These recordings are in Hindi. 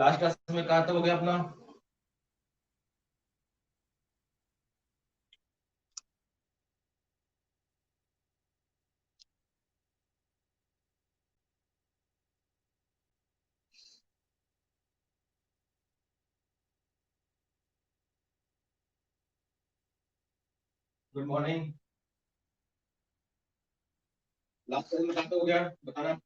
लास्ट क्लास में कहाँ तक हो गया अपना? Good morning. लास्ट क्लास में कहाँ तक हो गया बताना।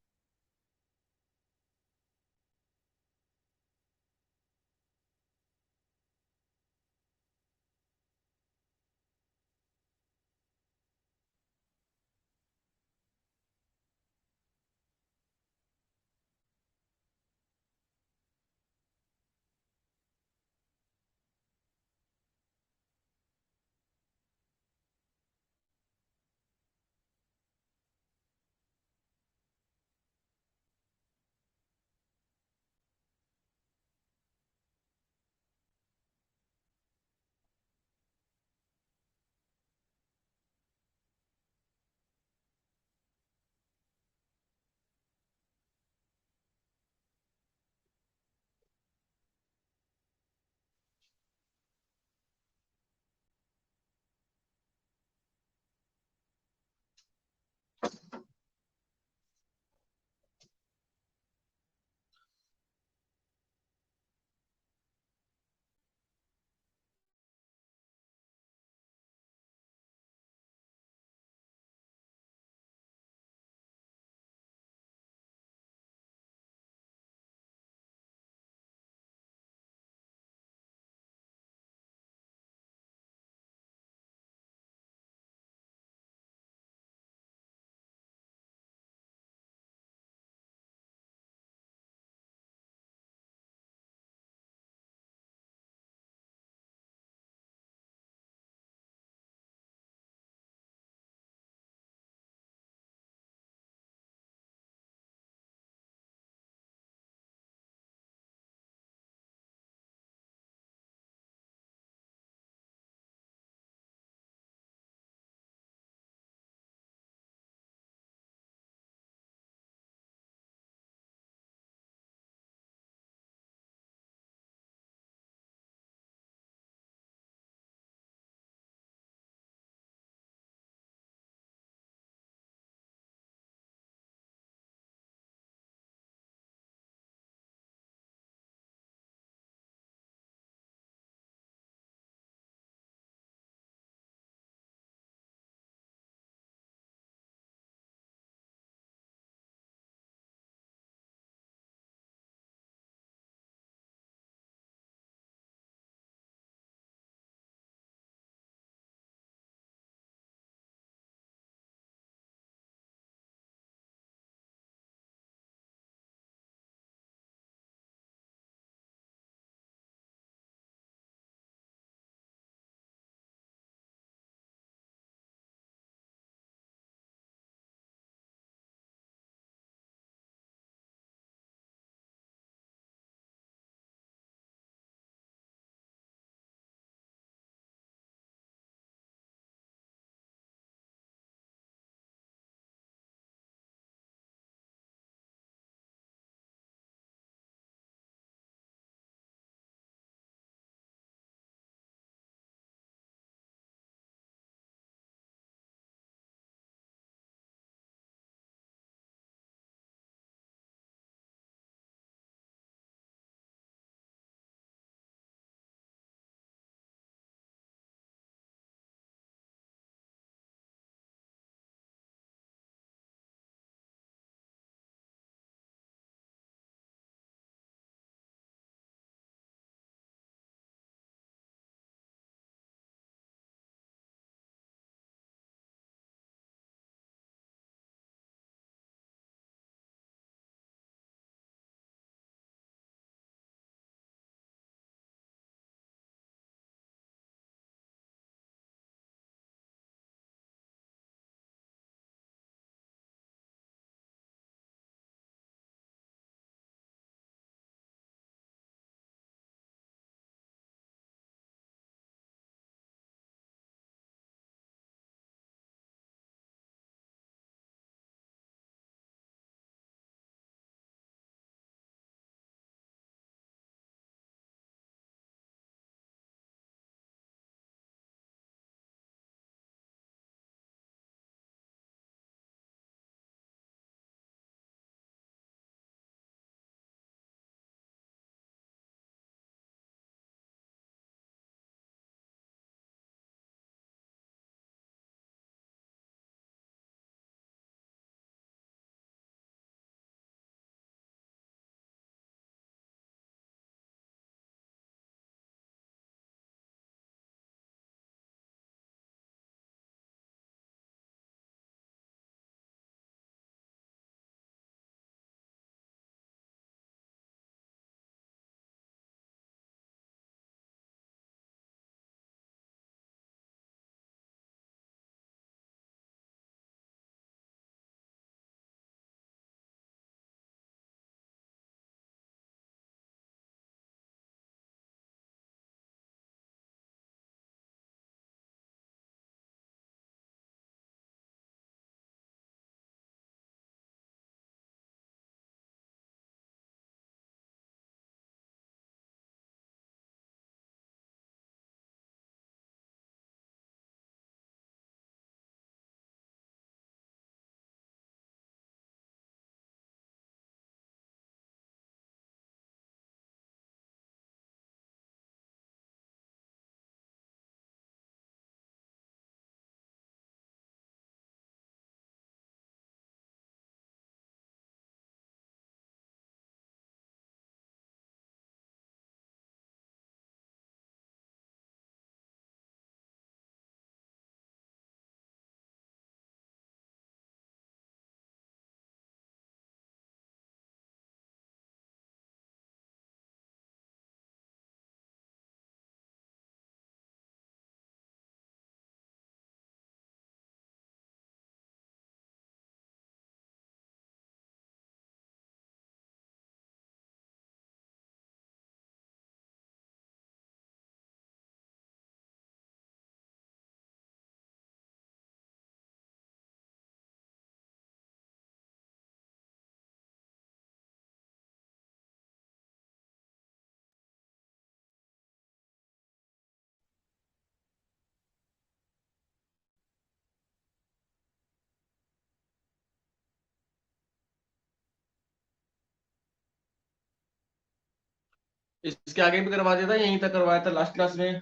इसके आगे भी करवा दिया था, यहीं तक करवाया था लास्ट क्लास में।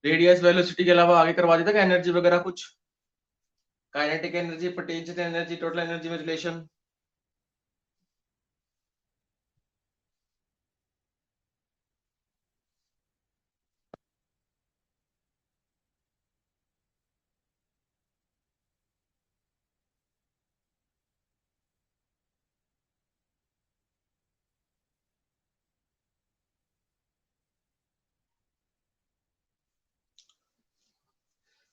रेडियस वेलोसिटी के अलावा आगे करवा दिया था एनर्जी वगैरह कुछ, kinetic energy, potential energy, total energy में रिलेशन।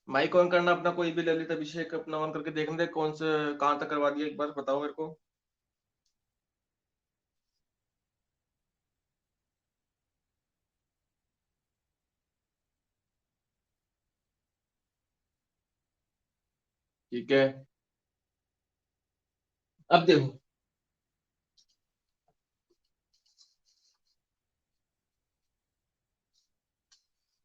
माइक ऑन करना अपना, कोई भी ललित अभिषेक अपना ऑन करके देखने दे, कौन से कहाँ तक करवा दिया एक बार बताओ मेरे को। ठीक है, अब देखो,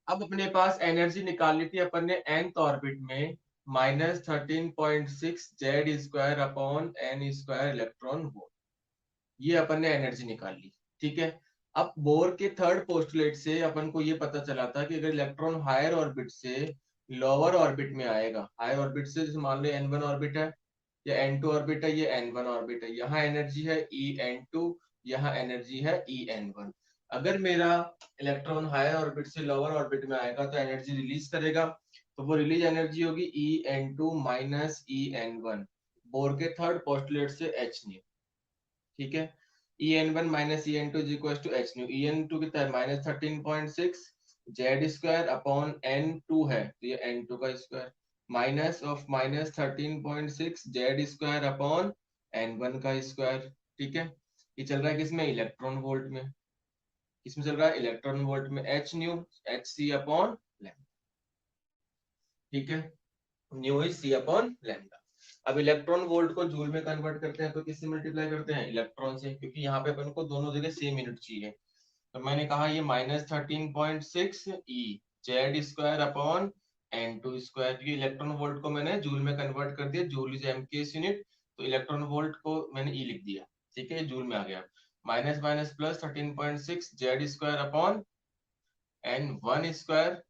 अब अपने पास एनर्जी निकालनी थी अपन ने nth ऑर्बिट में, -13.6 Z² upon n² electron volt, ये अपन ने एनर्जी निकाल ली। ठीक है, अब बोर के थर्ड पोस्टुलेट से अपन को ये पता चला था कि अगर इलेक्ट्रॉन हायर ऑर्बिट से लोअर ऑर्बिट में आएगा, हायर ऑर्बिट से जैसे मान लो n1 ऑर्बिट है या n2 ऑर्बिट है, ये n1 ऑर्बिट है, यहाँ एनर्जी है En2, यहाँ एनर्जी है En1। अगर मेरा इलेक्ट्रॉन हायर ऑर्बिट से लोअर ऑर्बिट में आएगा तो एनर्जी रिलीज करेगा, तो वो रिलीज एनर्जी होगी En2 माइनस En1, बोर के थर्ड पोस्टुलेट से h न्यू। ठीक है, En1 minus En2 is equal to h nu. En2 कितना है -13.6 Z² अपॉन n2 है तो ये n2 का square, minus of -13.6 Z² upon n1 का स्क्वायर। ठीक है, ये चल रहा है किसमें, इलेक्ट्रॉन वोल्ट में। किसमें चल रहा है, इलेक्ट्रॉन वोल्ट में, h new hc upon lambda. ठीक है, new is c upon lambda. अब इलेक्ट्रॉन वोल्ट को जूल में कन्वर्ट करते हैं तो किससे मल्टीप्लाई करते हैं, इलेक्ट्रॉन से, क्योंकि यहाँ पे अपन को दोनों जगह सेम यूनिट चाहिए। तो मैंने कहा ये -13.6 ई Z² अपॉन n2², क्योंकि इलेक्ट्रॉन वोल्ट को मैंने जूल में कन्वर्ट कर दिया, जूल इज एमकेएस यूनिट, तो इलेक्ट्रॉन वोल्ट को मैंने ई लिख दिया। ठीक है, जूल में आ गया, minus minus plus 13.6 Z² upon n1²।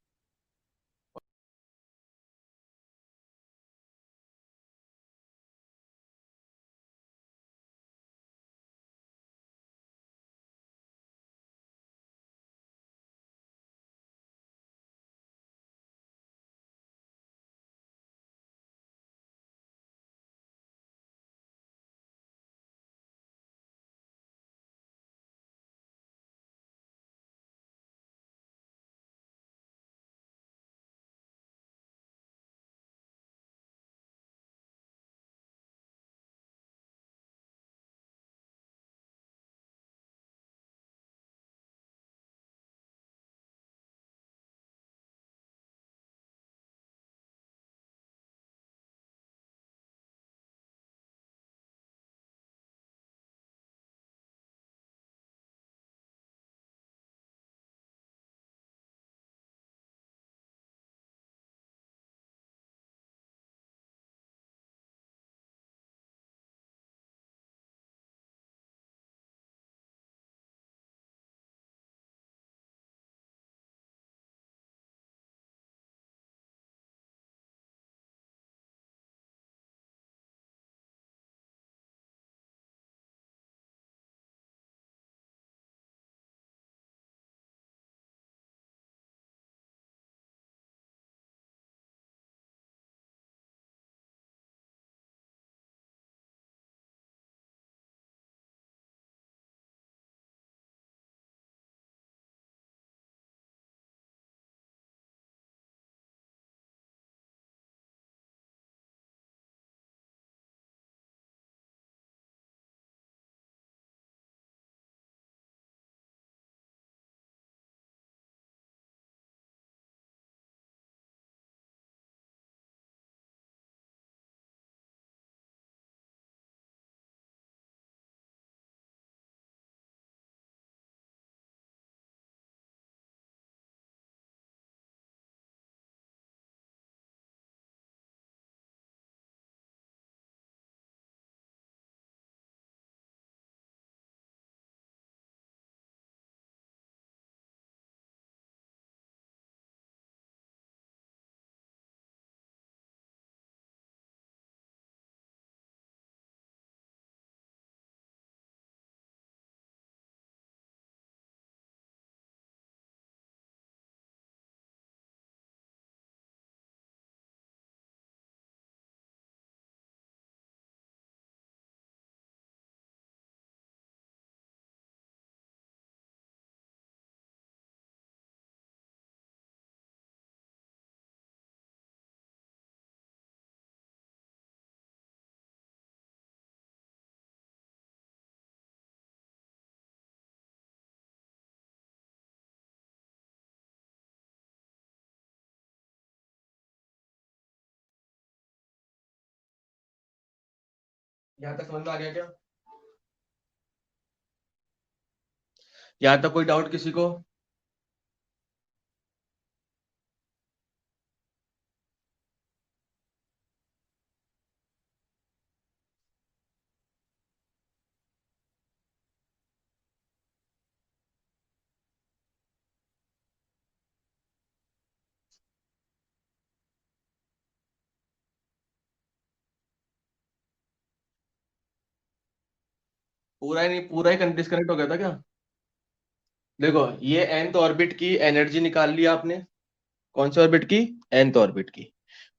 यहाँ तक समझ में आ गया क्या? यहाँ तक कोई डाउट किसी को? पूरा ही नहीं, पूरा ही डिस्कनेक्ट हो गया था क्या? देखो, ये nth ऑर्बिट की एनर्जी निकाल ली आपने। कौन से ऑर्बिट की? nth ऑर्बिट की।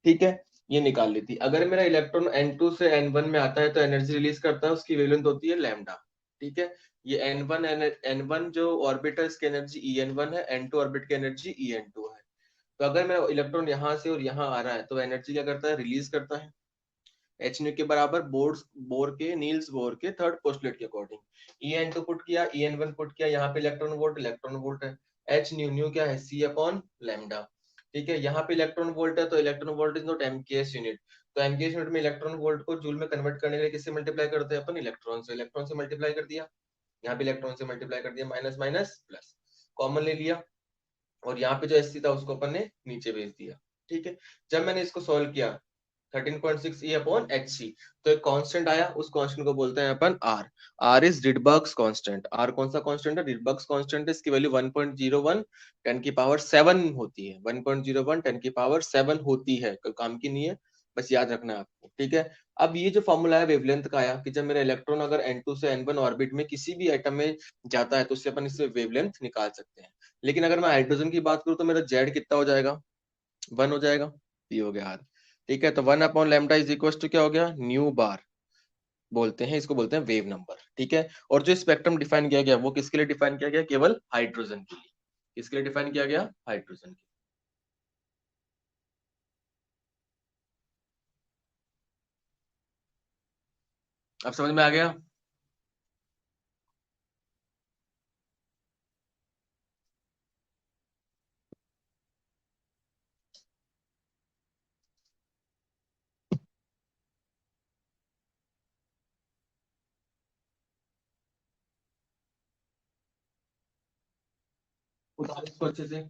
ठीक है, ये निकाल ली थी। अगर मेरा इलेक्ट्रॉन n2 से n1 में आता है तो एनर्जी रिलीज करता है, उसकी वेवलेंथ होती है लैम्डा। ठीक है, ये n1 जो ऑर्बिट है इसकी एनर्जी En1 है, n2 ऑर्बिट की एनर्जी En2 है। तो अगर मेरा इलेक्ट्रॉन यहाँ से और यहाँ आ रहा है तो एनर्जी क्या करता है? रिलीज करता है। एच न्यू के बराबर नील्स बोर के थर्ड पोस्टुलेट के according E n two put किया, ई एन वन पुट किया, यहाँ पे इलेक्ट्रॉन वोल्ट है। एच न्यू न्यू क्या है? C upon lambda. ठीक है, यहाँ पे इलेक्ट्रॉन वोल्ट है तो electron volt is not MKS unit. तो एमकेएस यूनिट में इलेक्ट्रॉन वोल्ट को जूल में कन्वर्ट करने के लिए किससे मल्टीप्लाई करते हैं अपन? इलेक्ट्रॉन से। इलेक्ट्रॉन से मल्टीप्लाई कर दिया, यहाँ पे इलेक्ट्रॉन से मल्टीप्लाई कर दिया, माइनस माइनस प्लस, कॉमन ले लिया, और यहाँ पे जो एस सी था उसको अपन ने नीचे भेज दिया। ठीक है, जब मैंने इसको सोल्व किया 13.6 ई अपॉन एच सी, तो एक कांस्टेंट आया, उस कांस्टेंट को बोलते हैं अपन R. R is Rydberg's constant. R कौन सा कांस्टेंट है? रिडबर्ग्स कांस्टेंट है। इसकी वैल्यू 1.01 10 की पावर 7 होती है। 1.01 10 की पावर 7 होती है, कोई काम की नहीं है, बस याद रखना है आपको। ठीक है, अब ये जो फॉर्मूला है वेवलेंथ का आया कि जब मेरा इलेक्ट्रॉन अगर n2 से n1 ऑर्बिट में किसी भी एटम में जाता है तो उससे अपन इससे वेवलेंथ निकाल सकते हैं। लेकिन अगर मैं हाइड्रोजन की बात करूं तो मेरा जेड कितना हो जाएगा? 1 हो जाएगा। ये हो गया आर। ठीक है, तो 1/λ इज इक्वल टू क्या हो गया? न्यू बार बोलते हैं इसको, बोलते हैं वेव नंबर। ठीक है, और जो स्पेक्ट्रम डिफाइन किया गया वो किसके लिए डिफाइन किया गया? केवल हाइड्रोजन के लिए। किसके लिए डिफाइन किया गया? हाइड्रोजन के। अब समझ में आ गया? उतार इसको अच्छे से।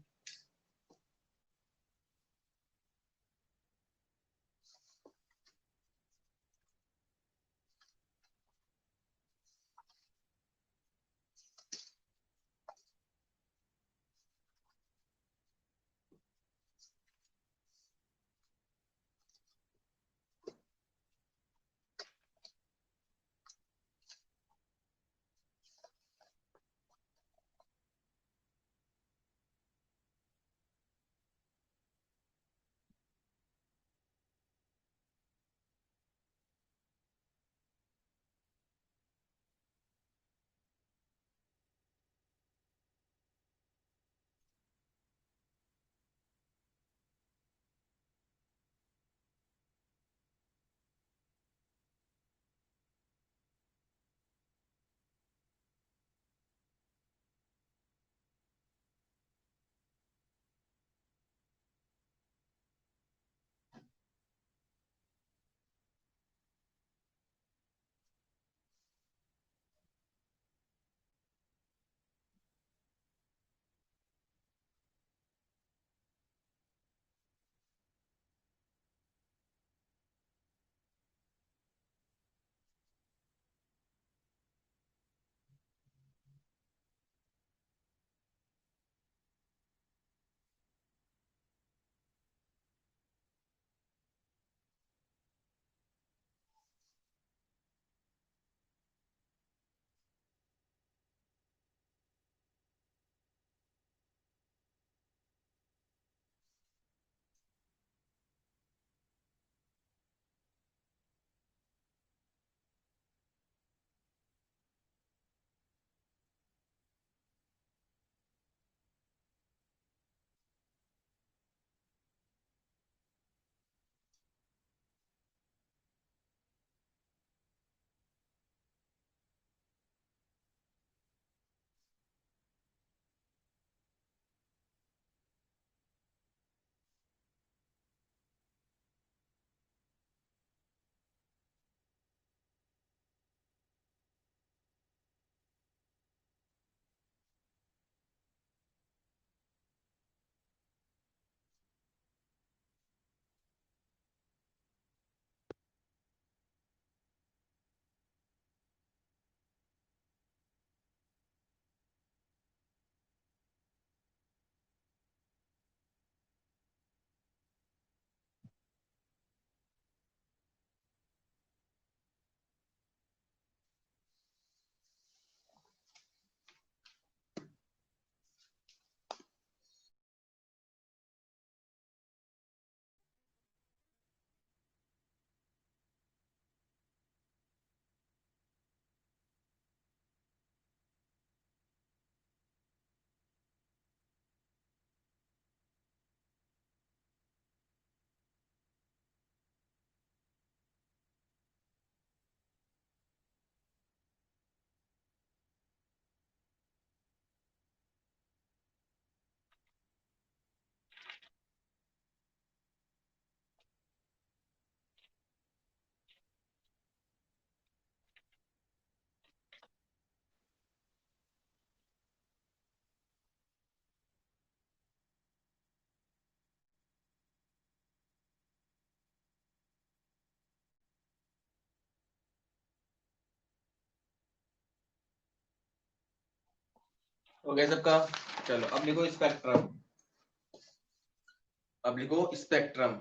हो गया सबका। चलो अब लिखो स्पेक्ट्रम। अब लिखो स्पेक्ट्रम।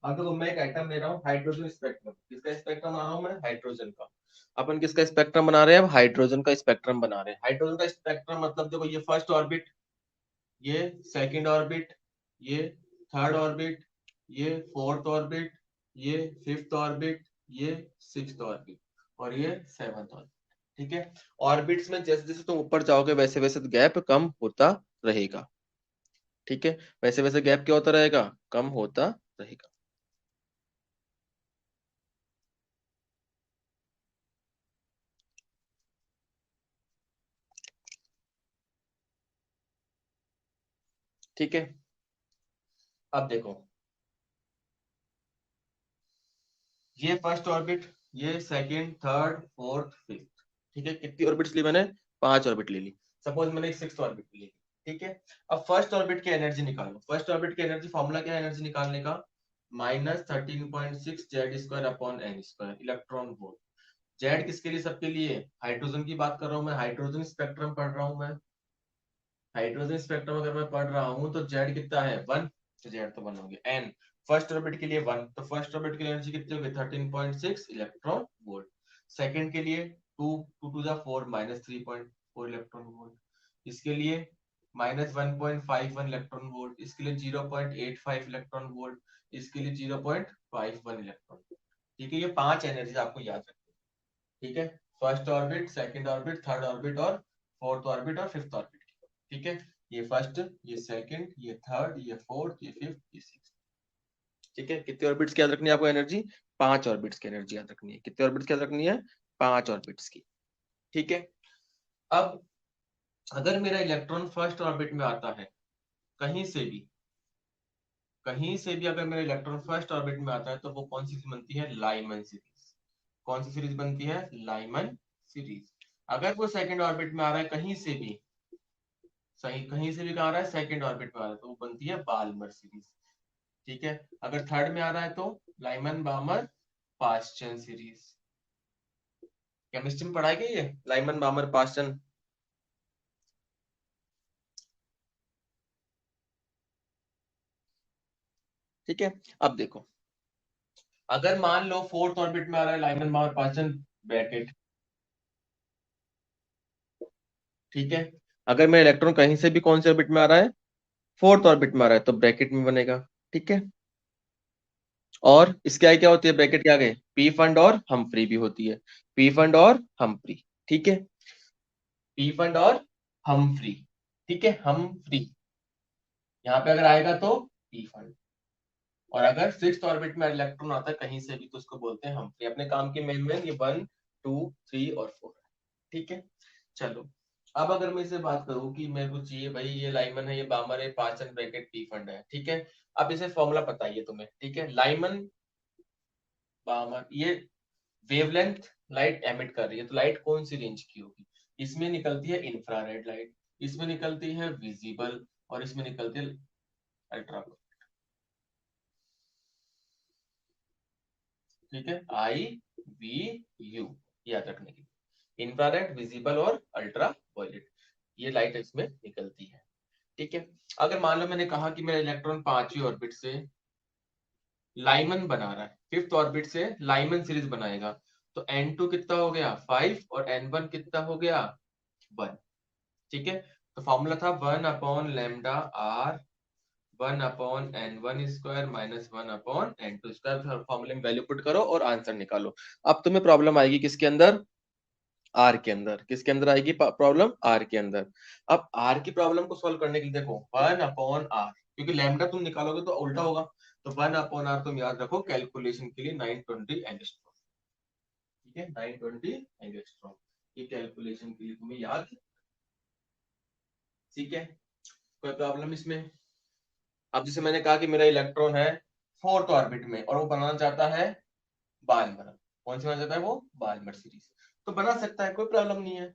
अब देखो मैं एक आइटम ले रहा हूँ हाइड्रोजन स्पेक्ट्रम। किसका स्पेक्ट्रम बना रहा हूँ मैं? हाइड्रोजन का। अपन किसका स्पेक्ट्रम बना रहे हैं? अब हाइड्रोजन का स्पेक्ट्रम बना रहे हैं। हाइड्रोजन का स्पेक्ट्रम मतलब देखो ये फर्स्ट ऑर्बिट, ये सेकंड ऑर्बिट, ये थर्ड ऑर्बिट, ये फोर्थ ऑर्बिट, ये फिफ्थ ऑर्बिट, ये सिक्स्थ ऑर्बिट और ये सेवंथ ऑर्बिट। ठीक है। ऑर्बिट्स में जैसे जैसे तुम ऊपर जाओगे वैसे वैसे गैप कम होता रहेगा। ठीक है। वैसे वैसे गैप क्या होता रहेगा? कम होता रहेगा। ठीक है। अब देखो ये फर्स्ट ऑर्बिट, ये सेकंड, थर्ड, फोर्थ, फिफ्थ। ठीक है। कितनी ऑर्बिट्स ली मैंने? 5 ऑर्बिट ले ली। सपोज मैंने एक सिक्स्थ ऑर्बिट ली। ठीक है। अब फर्स्ट ऑर्बिट की एनर्जी निकालो। फर्स्ट ऑर्बिट की एनर्जी फॉर्मूला क्या है एनर्जी निकालने का? -13.6 Z square upon n square electron volt. Z किसके लिए? सबके लिए। हाइड्रोजन की बात कर रहा हूं मैं, हाइड्रोजन स्पेक्ट्रम पढ़ रहा हूं मैं। हाइड्रोजन स्पेक्ट्रम अगर मैं पढ़ रहा हूँ तो जेड कितना है? 1। तो जेड तो 1 हो गया। एन फर्स्ट ऑर्बिट के लिए 1, तो फर्स्ट ऑर्बिट की एनर्जी कितनी होगी? 13.6 इलेक्ट्रॉन वोल्ट। सेकंड के लिए 2, 2 टू द 4 -3.4 इलेक्ट्रॉन वोल्ट। इसके लिए -1.51 इलेक्ट्रॉन वोल्ट। इसके लिए 0.85 इलेक्ट्रॉन वोल्ट। इसके लिए 0.51 इलेक्ट्रॉन वोल्ट। ठीक है। ये 5 एनर्जी आपको याद रखनी है। ठीक है। First orbit, second orbit, third orbit और फोर्थ ऑर्बिट और फिफ्थ ऑर्बिट। ठीक है। ये फर्स्ट, ये सेकंड, ये थर्ड, ये फोर्थ, ये फिफ्थ, ये सिक्स्थ। ठीक है। कितने ऑर्बिट्स की याद रखनी है आपको एनर्जी? 5 ऑर्बिट्स की एनर्जी याद रखनी है। कितने ऑर्बिट्स की याद रखनी है? 5 ऑर्बिट्स की। ठीक है। अब अगर मेरा इलेक्ट्रॉन फर्स्ट ऑर्बिट में आता है कहीं से भी, कहीं से भी अगर मेरा इलेक्ट्रॉन फर्स्ट ऑर्बिट में आता है तो वो कौन सी बनती है? Lyman series. कौन सी सीरीज बनती है? Lyman series. अगर वो सेकंड ऑर्बिट में आ रहा है कहीं से भी, सही कहीं से भी कहा रहा है सेकंड ऑर्बिट में आ रहा है तो वो बनती है बाल्मर सीरीज। ठीक है। अगर थर्ड में आ रहा है तो लाइमन बामर पास्चन सीरीज। केमिस्ट्री में पढ़ाई गई है लाइमन बामर पास्चन। ठीक है। अब देखो अगर मान लो फोर्थ ऑर्बिट में आ रहा है लाइमन बामर पास्चन ब्रैकेट। ठीक है। अगर मेरा इलेक्ट्रॉन कहीं से भी कौन से ऑर्बिट में आ रहा है? फोर्थ ऑर्बिट में आ रहा है तो ब्रैकेट में बनेगा। ठीक है। और इसके आगे क्या होती है? ब्रैकेट के आगे पी फंड और हम्फ्री भी होती है। पी फंड और हम्फ्री। ठीक है। पी फंड और हम्फ्री। ठीक है। हम्फ्री यहाँ पे अगर आएगा तो पी फंड। और अगर सिक्स्थ ऑर्बिट में इलेक्ट्रॉन आता है कहीं से भी तो उसको बोलते हैं हम्फ्री। अपने काम के मेन ये 1, 2, 3 और 4 है। ठीक है। चलो अब अगर मैं इसे बात करूं कि मेरे को चाहिए भाई ये लाइमन है, ये बामर है, पाचन ब्रैकेट पी फंड है। ठीक है। अब इसे फॉर्मूला पता है तुम्हें। ठीक है। लाइमन बामर ये वेवलेंथ लाइट एमिट कर रही है तो लाइट कौन सी रेंज की होगी? इसमें निकलती है इंफ्रारेड लाइट, इसमें निकलती है विजिबल और इसमें निकलती है अल्ट्रा। ठीक है। आई वी यू याद रखने के लिए इंफ्रारेड, विजिबल और अल्ट्रा वायलेट ये लाइट इसमें निकलती है। ठीक है। अगर मान लो मैंने कहा कि मेरा इलेक्ट्रॉन पांचवी ऑर्बिट से लाइमन बना रहा है, फिफ्थ ऑर्बिट से लाइमन सीरीज बनाएगा तो N2 कितना हो गया? 5 और N1 कितना हो गया? 1। ठीक है। तो फॉर्मूला था 1/λr 1/N1 square -1/N2 square. फॉर्मूले में वैल्यू पुट करो और आंसर निकालो। अब तुम्हें प्रॉब्लम आएगी किसके अंदर? आर के अंदर। किसके अंदर आएगी प्रॉब्लम? आर के अंदर। अब आर की प्रॉब्लम को सॉल्व करने के लिए देखो 1/r, क्योंकि लैम्डा तुम निकालोगे तो उल्टा होगा। तो 1/r तुम याद रखो कैलकुलेशन के लिए 920 एंगस्ट्रॉम। ठीक है। 920 एंगस्ट्रॉम ये कैलकुलेशन के लिए तुम्हें याद। ठीक है। कोई प्रॉब्लम इसमें? अब जैसे मैंने कहा कि मेरा इलेक्ट्रॉन है फोर्थ ऑर्बिट में और वो बनाना चाहता है बाल्मर। कौन सी बनाना चाहता है वो? Balmer series. तो बना सकता है, कोई प्रॉब्लम नहीं है।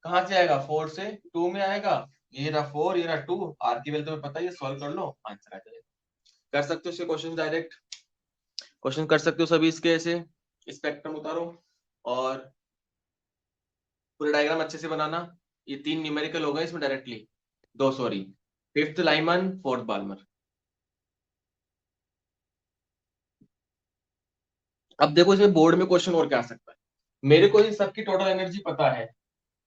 कहाँ से आएगा, 4 से 2 में आएगा। ये रहा 4, ये रहा 2, आर की वैल्यू तुम्हें पता है, ये सॉल्व कर लो, आंसर आ जाएगा। कर सकते हो इसके क्वेश्चन, डायरेक्ट क्वेश्चन कर सकते हो सभी इसके, ऐसे स्पेक्ट्रम उतारो और पूरा डायग्राम अच्छे से बनाना। ये 3 न्यूमेरिकल हो गए इसमें directly, 2 sorry, 5th Lyman 4th Balmer. अब देखो इसमें बोर्ड में क्वेश्चन और क्या आ सकता है। मेरे को इन सबकी टोटल एनर्जी पता है,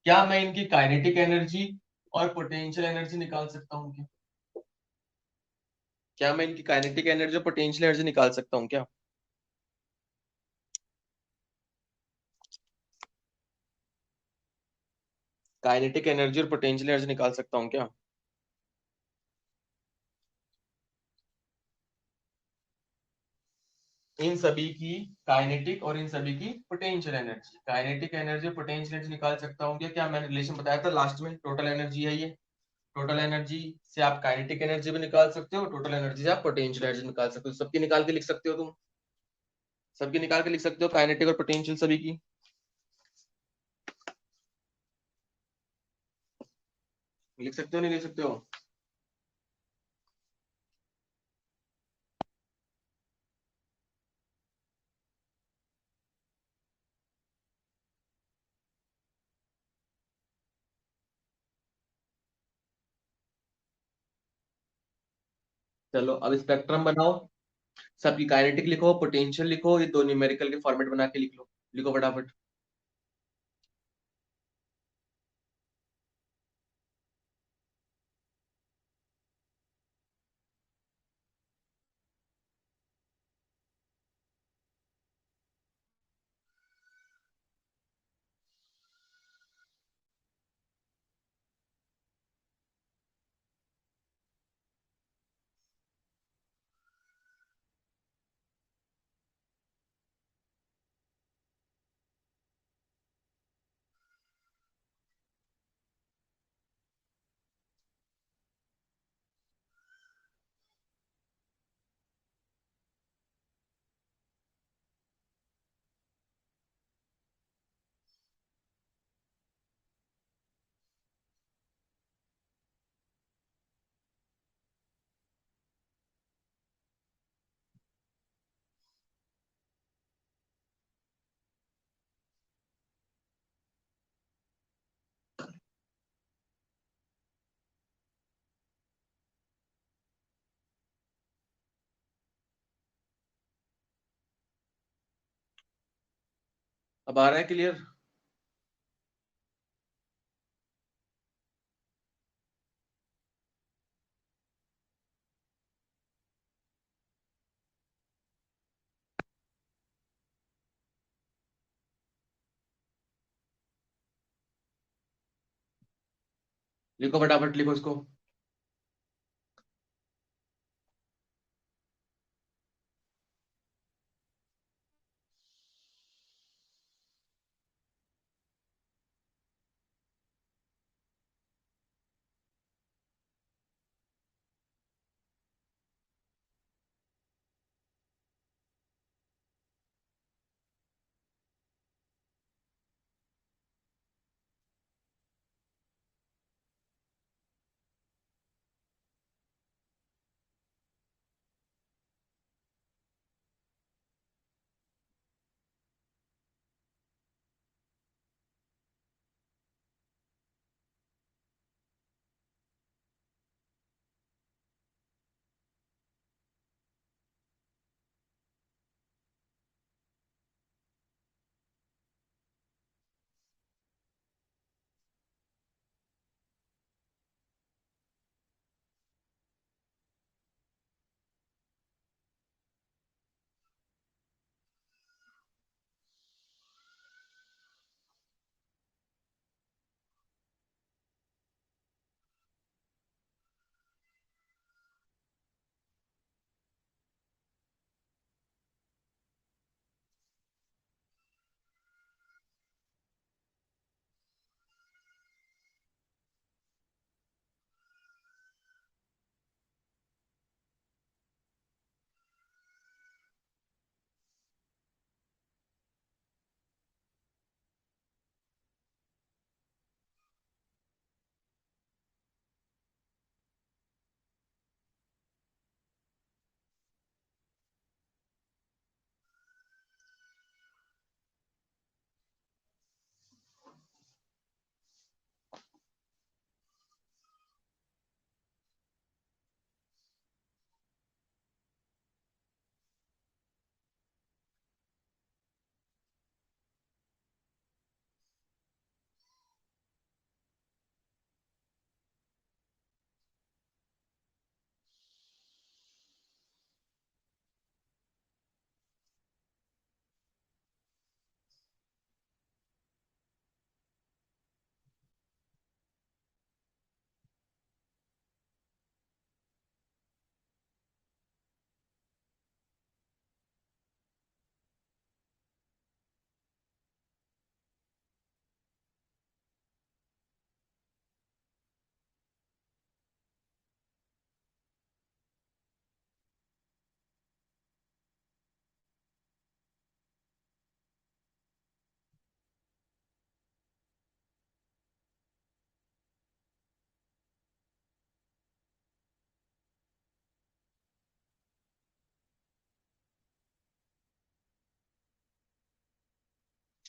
क्या मैं इनकी काइनेटिक एनर्जी और पोटेंशियल एनर्जी निकाल सकता हूँ क्या? क्या मैं इनकी काइनेटिक एनर्जी और पोटेंशियल एनर्जी निकाल सकता हूँ क्या? काइनेटिक एनर्जी और पोटेंशियल एनर्जी निकाल सकता हूँ क्या? इन सभी की काइनेटिक और इन सभी की potential energy, kinetic energy potential energy निकाल सकता हूँ क्या? क्या मैंने रिलेशन बताया था लास्ट में, टोटल एनर्जी है ये। टोटल एनर्जी से आप काइनेटिक एनर्जी भी निकाल सकते हो, टोटल एनर्जी से आप पोटेंशियल एनर्जी निकाल सकते हो, सबकी निकाल के लिख सकते हो तुम, सबकी निकाल के लिख सकते हो काइनेटिक और पोटेंशियल सभी की। लिख सकते हो नहीं लिख सकते हो? चलो अब स्पेक्ट्रम बनाओ, सबकी काइनेटिक लिखो, पोटेंशियल लिखो, ये दो न्यूमेरिकल के फॉर्मेट बना के लिख लो, लिखो फटाफट। अब आ रहा है क्लियर? लिखो फटाफट, लिखो इसको।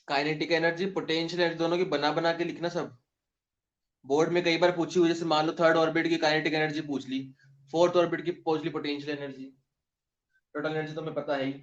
काइनेटिक एनर्जी पोटेंशियल एनर्जी दोनों की बना बना के लिखना सब। बोर्ड में कई बार पूछी हुई, जैसे मान लो थर्ड ऑर्बिट की काइनेटिक एनर्जी पूछ ली, फोर्थ ऑर्बिट की पूछ ली पोटेंशियल एनर्जी, टोटल एनर्जी तो हमें पता है ही।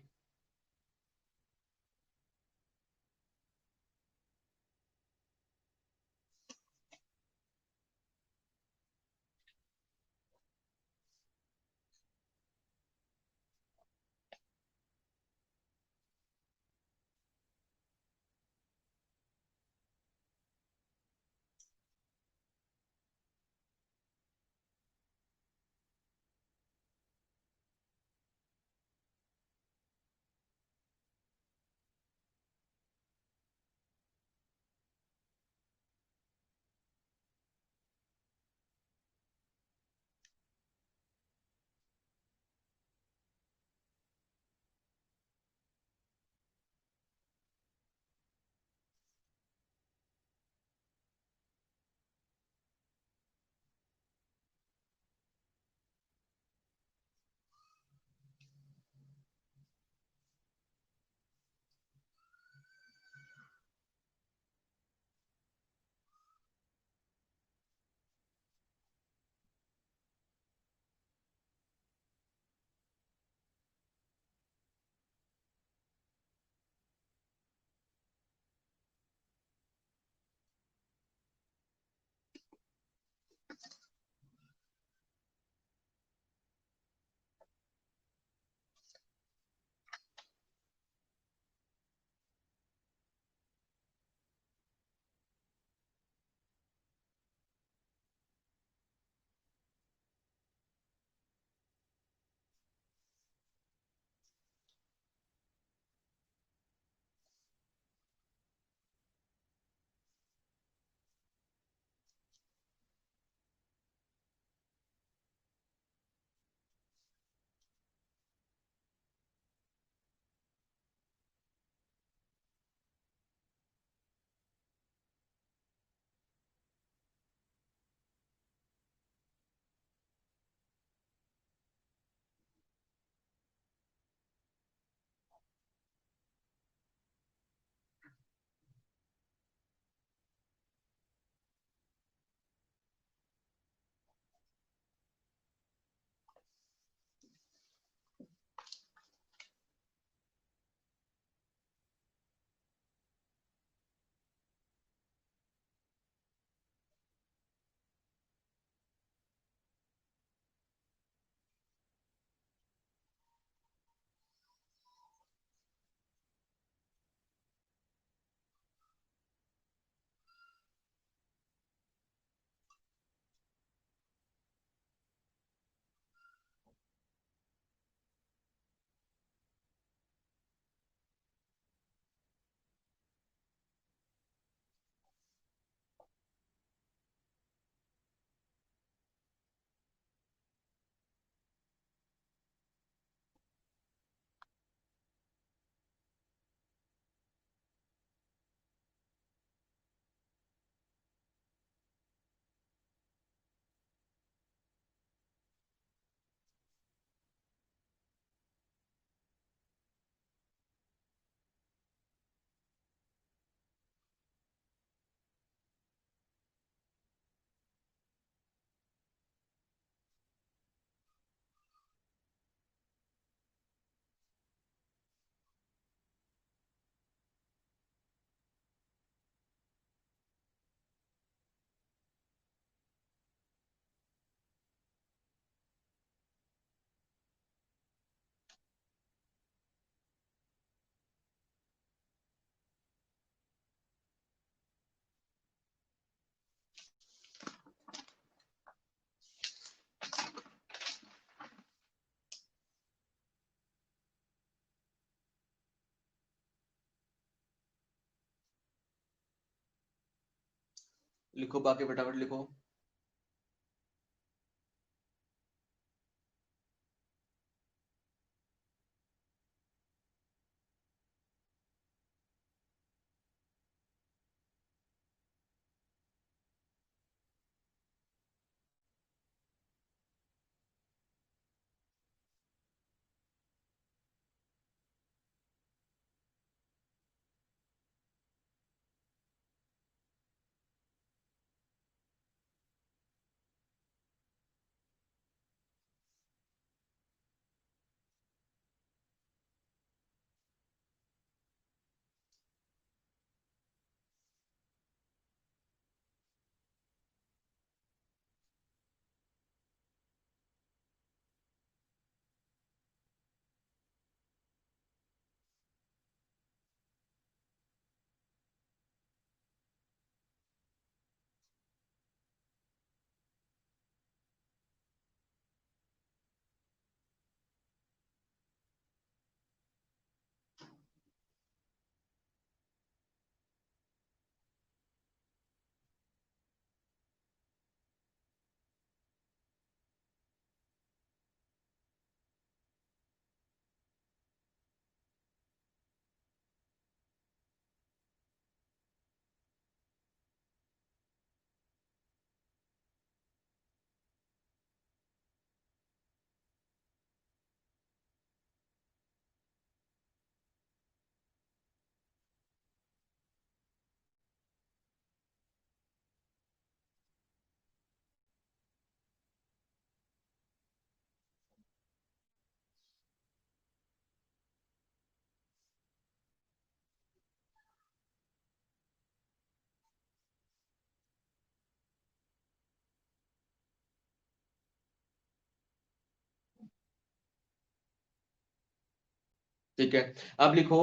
लिखो बाकी फटाफट लिखो। ठीक है, अब लिखो,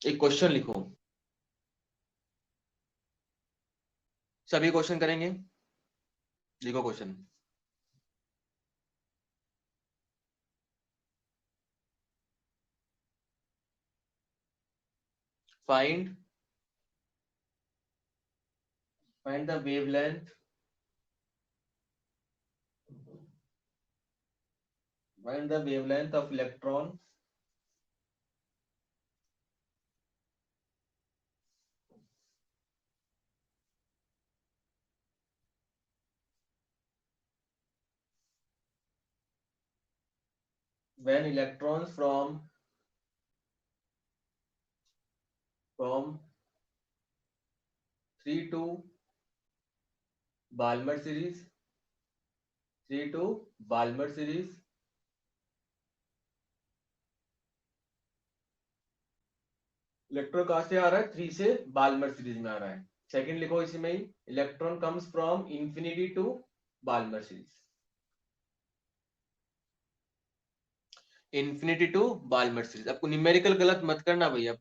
एक क्वेश्चन लिखो, सभी क्वेश्चन करेंगे। लिखो question. Find find the wavelength, find the wavelength of electron when electrons from 3 to Balmer series, 3 to Balmer series, electron कहां से आ रहा है, 3 से बाल्मर सीरीज में आ रहा है। सेकंड लिखो इसी में ही, electron comes from infinity to Balmer series, infinity to Balmer series. आपको न्यूमेरिकल गलत मत करना भैया,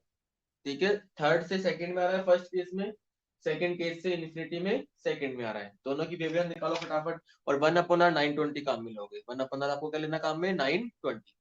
ठीक है। थर्ड से सेकंड में आ रहा है फर्स्ट केस में, सेकंड केस से इन्फिनिटी में सेकंड में आ रहा है। दोनों की वेवलेंथ निकालो फटाफट, और 1/920 काम में लोगे। 1/9 आपको क्या लेना काम में, 920।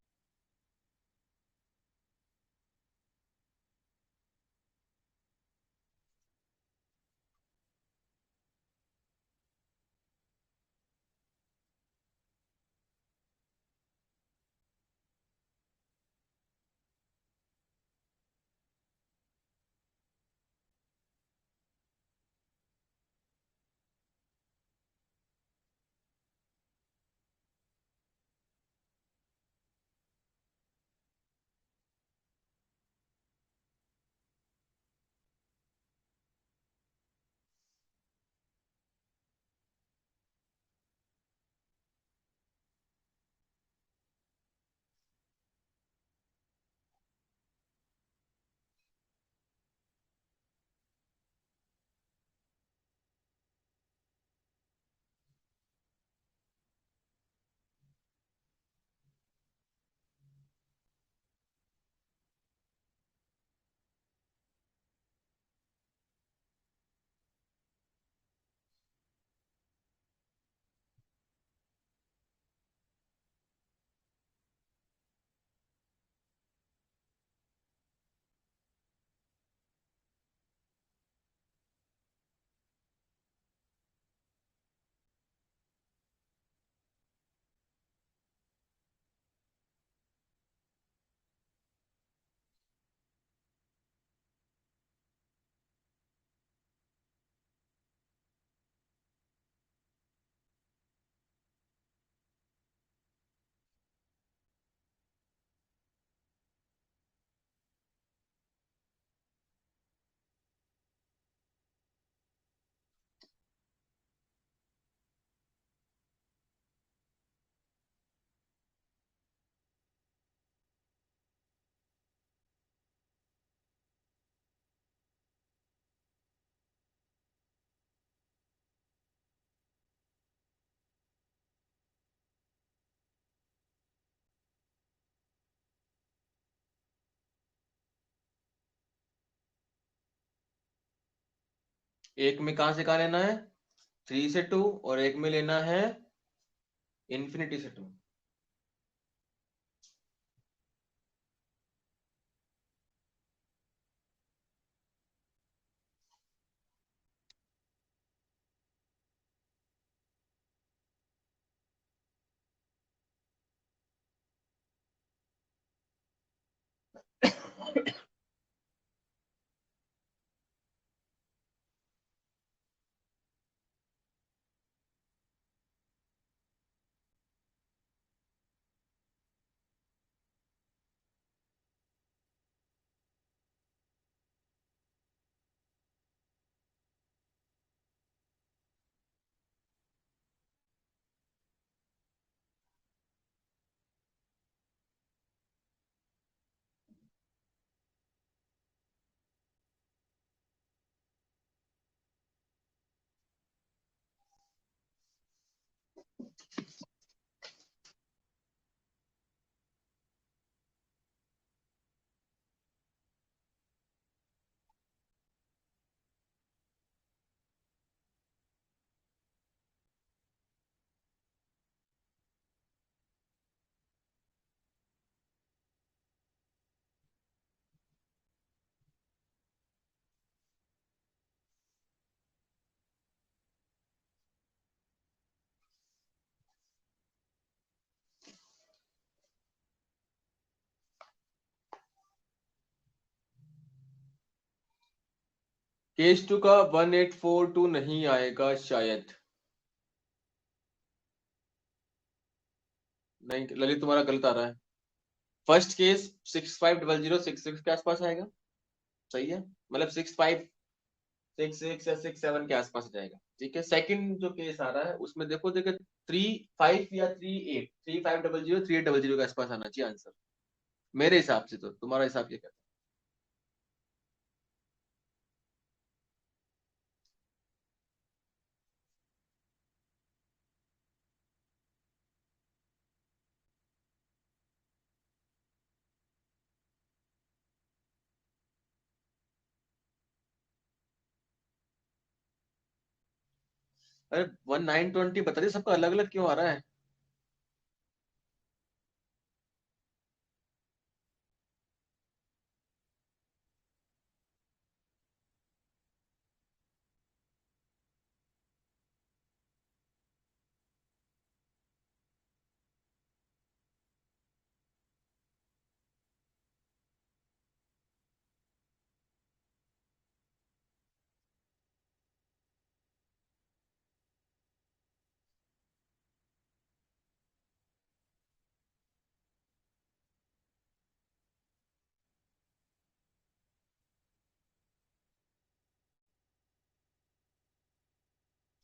एक में कहां से कहां लेना है, 3 से 2, और एक में लेना है इंफिनिटी से 2। केस टू का 1842 नहीं आएगा शायद। नहीं ललित, तुम्हारा गलत आ रहा है। फर्स्ट केस 650066 के आसपास आएगा। सही है, मतलब 6566 या 67 के आसपास आ जाएगा। ठीक है, सेकंड जो केस आ रहा है उसमें देखो देखो 35 या 38, 3500 3800 के आसपास आना चाहिए आंसर मेरे हिसाब से। तो तुम्हारा हिसाब क्या कहता है? अरे 1920 बता दिए, सबका अलग अलग क्यों आ रहा है?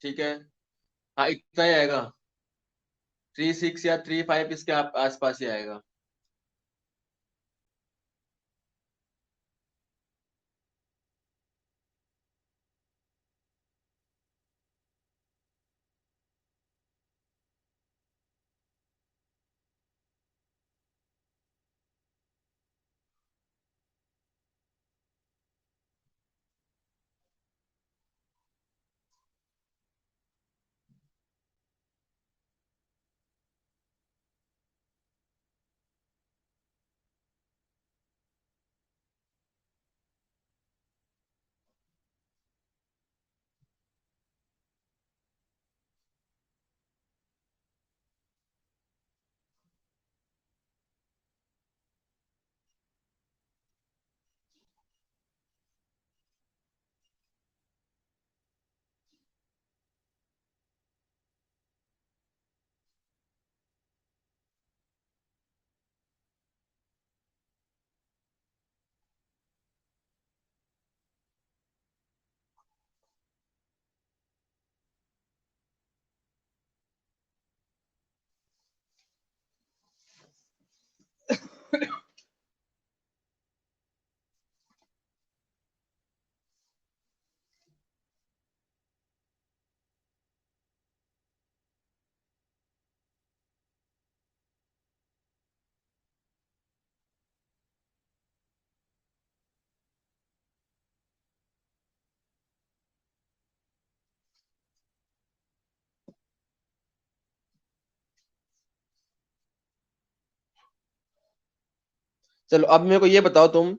ठीक है, हाँ इतना ही आएगा। 36 या 35 इसके आसपास ही आएगा। चलो अब मेरे को ये बताओ तुम,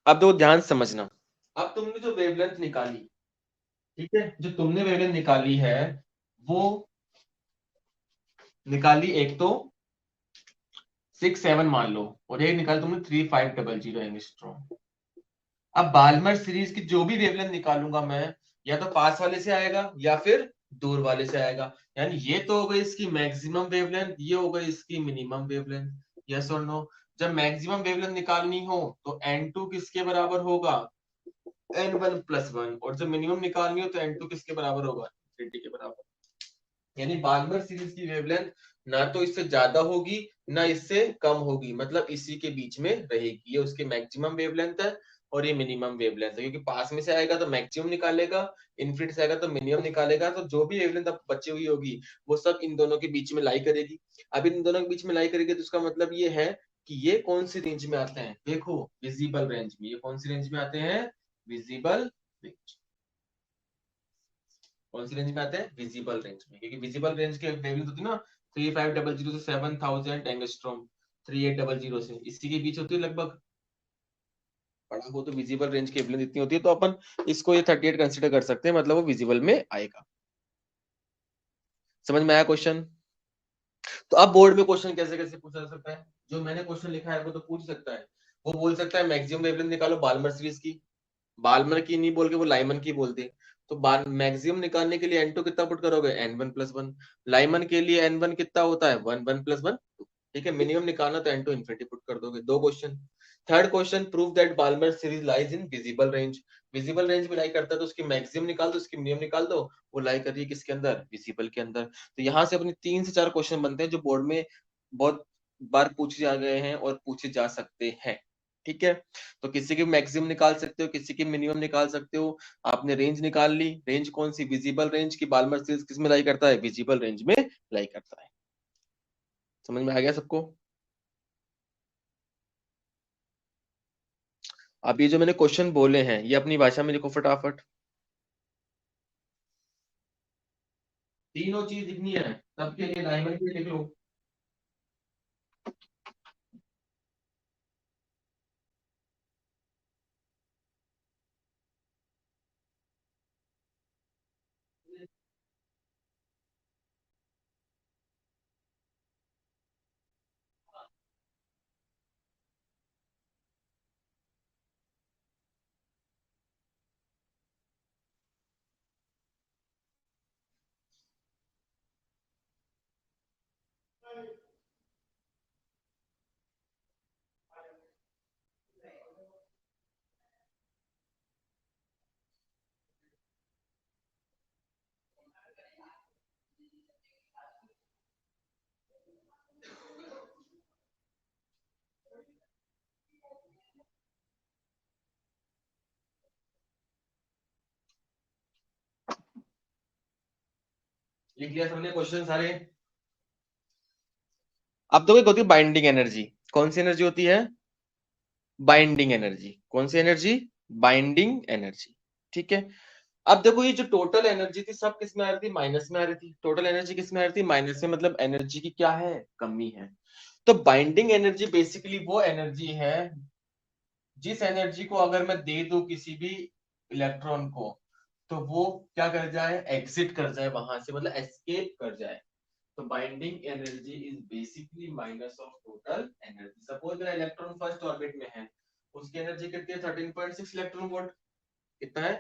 अब तो ध्यान से समझना। अब तुमने जो वेवलेंथ निकाली, ठीक है, जो तुमने वेवलेंथ निकाली है वो निकाली, एक तो 67 मान लो, और एक निकाली तुमने 3500 एंगस्ट्रॉम। अब बाल्मर सीरीज की जो भी वेवलेंथ निकालूंगा मैं, या तो पास वाले से आएगा या फिर दूर वाले से आएगा। यानी ये तो हो गई इसकी मैक्सिमम वेवलेंथ, ये हो गई इसकी मिनिमम वेवलेंथ। यस और नो? जब मैक्सिमम वेवलेंथ निकालनी हो तो N2 किसके बराबर होगा? N1+1। और जब मिनिमम निकालनी हो तो N2 किसके बराबर होगा? इनफिनिटी के बराबर। यानी बाल्मर सीरीज की वेवलेंथ ना तो इससे ज्यादा होगी ना इससे कम होगी, मतलब इसी के बीच में रहेगी। ये उसकी मैक्सिमम वेवलेंथ है और ये मिनिमम वेवलेंथ है, क्योंकि पास में से आएगा तो मैक्सिमम निकालेगा, इनफिनिट से आएगा तो मिनिमम निकालेगा। तो जो भी वेवलेंथ अब बची हुई होगी वो सब इन दोनों के बीच में लाई करेगी। अब इन दोनों के बीच में लाई करेगी तो उसका मतलब ये है कि ये कौन सी रेंज में आते हैं? देखो, विजिबल रेंज में। ये कौन सी रेंज में आते हैं? Visible range. कौन सी रेंज में आते हैं? विजिबल रेंज में, क्योंकि विजिबल रेंज के वेवलेंथ होती है ना 3500 से 7000 एंगस्ट्रॉम, 3800 से, इसी के बीच होती है लगभग। बड़ा हो तो विजिबल रेंज की वेवलेंथ इतनी होती है, तो अपन इसको ये 38 कंसिडर कर सकते हैं, मतलब वो विजिबल में आएगा। समझ में आया क्वेश्चन? तो अब बोर्ड में क्वेश्चन कैसे कैसे पूछा जा सकता है? जो मैंने क्वेश्चन लिखा है वो तो पूछ सकता है। वो बोल सकता है मैक्सिमम वेवलेंथ निकालो बाल्मर सीरीज की, बाल्मर की नहीं बोल के वो लाइमन की बोलते। तो मैक्सिमम निकालने के लिए एन टू कितना पुट करोगे, N1 + 1। लाइमन के लिए N1 कितना होता है, 1 1 + 1। ठीक है, मिनिमम निकालना तो N टू इन्फिनिटी पुट कर दोगे। दो question. Third question, prove that Balmer series lies in visible range. Visible range में लाई करता है तो उसकी मैक्सिमम निकाल दो, उसकी मिनिमम निकाल दो। वो लाई कर रही है किसके अंदर, विजिबल के अंदर। तो यहाँ से अपने 3 से 4 क्वेश्चन बनते हैं जो बोर्ड में बहुत बार पूछे जा गए हैं और पूछे जा सकते हैं। ठीक है, तो किसी की मैक्सिमम निकाल सकते हो, किसी की मिनिमम निकाल सकते हो। आपने रेंज निकाल ली, रेंज कौन सी, विजिबल रेंज की। बाल्मर सीरीज किस में लाई करता है, विजिबल रेंज में लाई करता है। समझ में आ गया सबको। अब ये जो मैंने क्वेश्चन बोले हैं ये अपनी भाषा में लिखो फटाफट। तीनों चीज लिखनी है, सबके लिए लाइमन के लिए लिख लो। लिख लिया सबने क्वेश्चन सारे। अब तो एक होती है बाइंडिंग एनर्जी। कौन सी एनर्जी होती है, बाइंडिंग एनर्जी। कौन सी एनर्जी, बाइंडिंग एनर्जी। ठीक है। अब देखो ये जो टोटल एनर्जी थी सब किस में आ रही थी, माइनस में आ रही थी। टोटल एनर्जी किस में आ रही थी, माइनस में, मतलब एनर्जी की क्या है, कमी है। तो बाइंडिंग एनर्जी बेसिकली वो एनर्जी है जिस एनर्जी को अगर मैं दे दूं किसी भी इलेक्ट्रॉन को तो वो क्या कर जाए, एग्जिट कर जाए वहां से, मतलब एस्केप कर जाए। तो binding energy is basically minus of total energy. Suppose मेरा इलेक्ट्रॉन फर्स्ट ऑर्बिट में है, उसकी एनर्जी कितनी है, 13.6 इलेक्ट्रॉन वोल्ट। कितना है,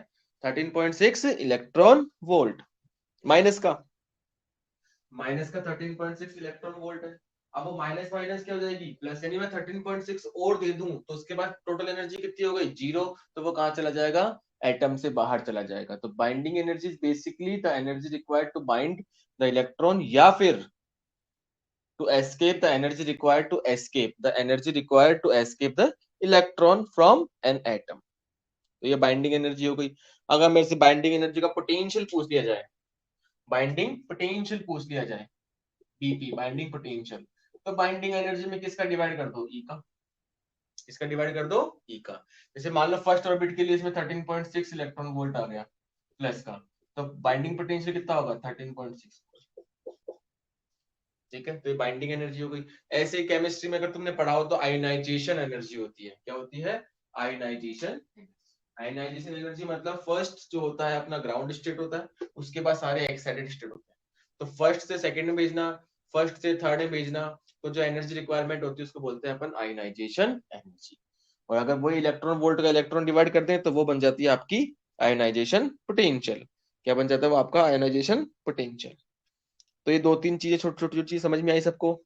13.6 इलेक्ट्रॉन वोल्ट। माइनस का, माइनस का 13.6 इलेक्ट्रॉन वोल्ट है। अब वो माइनस माइनस क्या हो जाएगी, प्लस। यानी मैं 13.6 और दे दूं तो उसके बाद टोटल एनर्जी कितनी हो गई, 0। तो वो कहाँ चला जाएगा, एटम से बाहर चला जाएगा। तो binding energy is basically the energy required to bind the electron, या फिर to escape the energy required to escape the energy required to escape the electron from an atom। तो ये बाइंडिंग एनर्जी हो गई। अगर मेरे से बाइंडिंग एनर्जी का पोटेंशियल पूछ लिया जाए, बाइंडिंग पोटेंशियल पूछ लिया जाए, बीपी बाइंडिंग पोटेंशियल, तो बाइंडिंग एनर्जी में किसका डिवाइड कर दो, ई का। इसका डिवाइड कर दो ई का। जैसे मान लो फर्स्ट ऑर्बिट के लिए इसमें 13.6 इलेक्ट्रॉन वोल्ट आ गया प्लस का, तो बाइंडिंग पोटेंशियल कितना होगा, 13.6। ठीक है, तो ये बाइंडिंग एनर्जी हो गई। ऐसे ही केमिस्ट्री में अगर तुमने पढ़ा हो तो आयोनाइजेशन एनर्जी होती है। क्या होती है, आयोनाइजेशन। आयोनाइजेशन एनर्जी मतलब फर्स्ट जो होता है अपना ग्राउंड स्टेट होता है, उसके बाद सारे एक्साइटेड स्टेट होते हैं। तो फर्स्ट से सेकंड में भेजना, फर्स्ट से थर्ड में भेजना, तो जो एनर्जी रिक्वायरमेंट होती है उसको बोलते हैं अपन आयोनाइजेशन एनर्जी। और अगर वही इलेक्ट्रॉन वोल्ट का इलेक्ट्रॉन डिवाइड करते हैं तो वो बन जाती है आपकी आयोनाइजेशन पोटेंशियल। क्या बन जाता है वो आपका आयोनाइजेशन पोटेंशियल। तो ये दो तीन चीजें छोटी छोटी चीज समझ में आई सबको।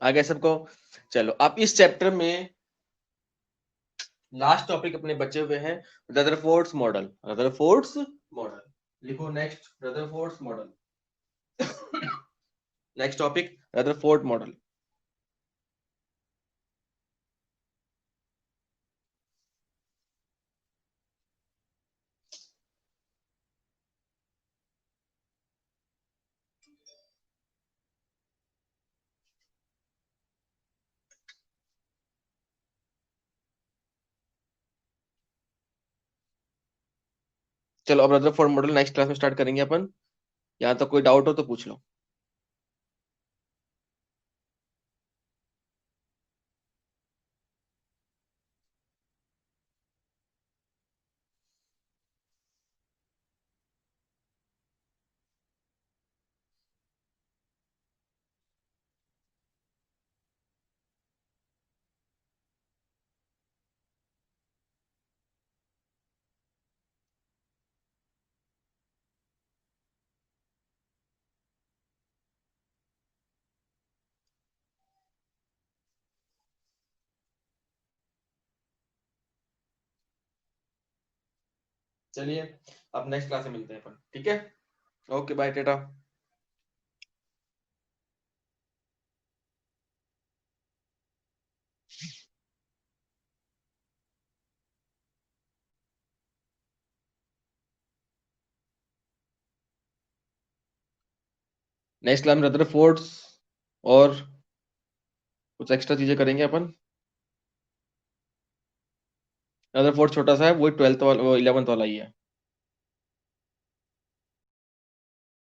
आ गया सबको? चलो अब इस चैप्टर में लास्ट टॉपिक अपने बचे हुए हैं, रदरफोर्ड्स मॉडल। रदरफोर्ड्स मॉडल लिखो next, Rutherford's model. Next topic Rutherford model. चलो अब रदरफोर्ड मॉडल नेक्स्ट क्लास में स्टार्ट करेंगे अपन। यहाँ तक कोई डाउट हो तो पूछ लो। चलिए अब नेक्स्ट क्लास में मिलते हैं अपन, ठीक है? Okay bye tata. Next class में रदरफोर्ड्स और कुछ एक्स्ट्रा चीजें करेंगे अपन। रदरफोर्ड छोटा सा है, वो 12th वाला, वो 11th वाला ही है।